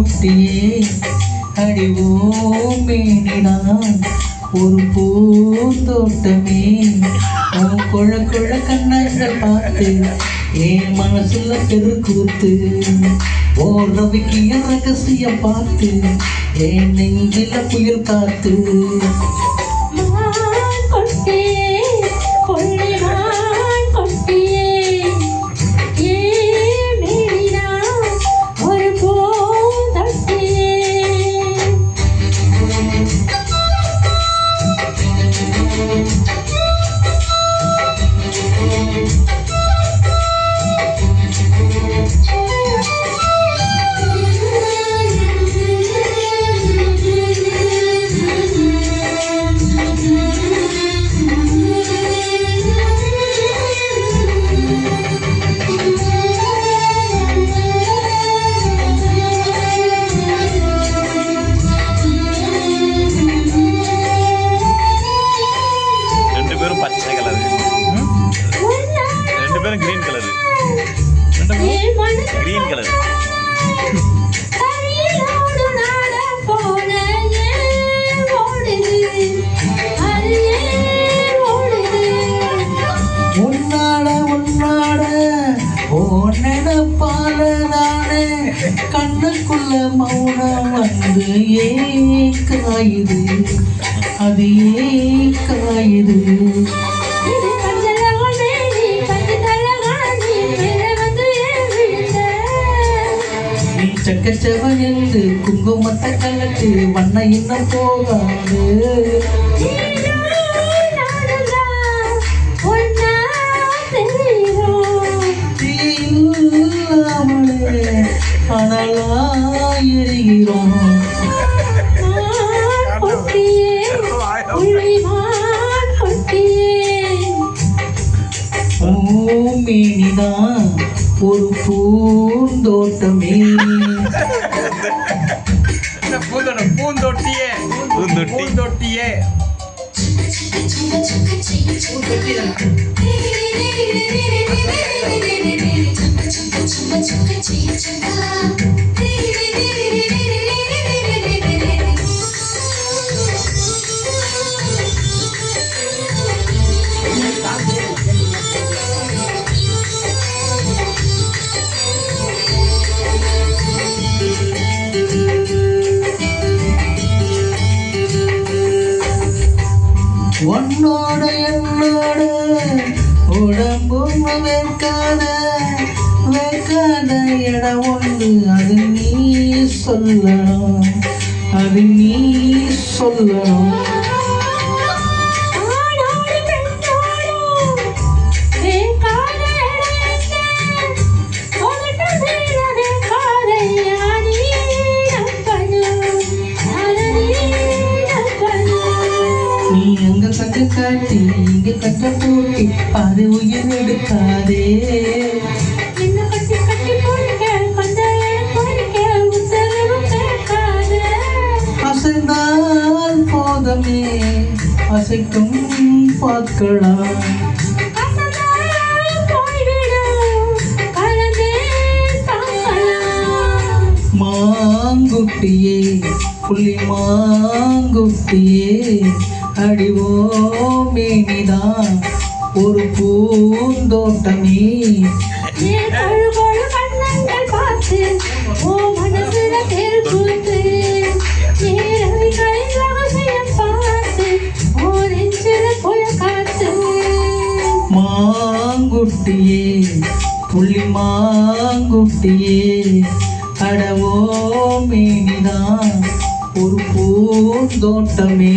குட்டியே அடிவோம் மேனிதான் ஒரு பூந்தோட்டமே உன் கொழ கொழ கண்ணங்கள் பார்த்து என் மனசுல பெருக்கூத்து ஓ ரவிக்கு ரகசியம் பார்த்து என் நெஞ்சில புயல் காத்து பச்சை கலர் ரெண்டு பேரும் கிரீன் கலர் கிரீன் கலர் உன்னாட உன்னாட ஓனட பாலதானே கண்ணுக்குள்ள மௌனம் வந்து ஏக்காயுது அது ஏக்காயுது நீ சக்கச்சவன் என்று குங்குமத்தை கலட்டு வண்ண இன்னும் போகாது எரிகிறோம் மேனிதான் ஒரு பூந்தோட்டமே பூந்தொட்டியே பூந்தொட்டியே உன்னோட என்னோட உடம்பும் வைக்காத இடம் ஒன்று அது நீ சொல்லணும் அது நீ சொல்லணும் நீ எங்க கட்ட காட்டி இங்க கட்ட போட்டி பாரு உயிர் எடுக்காதே அசைந்தால் போதமே அசைக்கும் பார்க்கலாம் மாங்குட்டியே புள்ளி மாங்குட்டியே அடிவோ மேனிதான் ஒரு பூந்தோட்டமே மாங்குட்டியே புள்ளி மாங்குட்டியே அடவோ மேனிதான் ஒரு பூந்தோட்டமே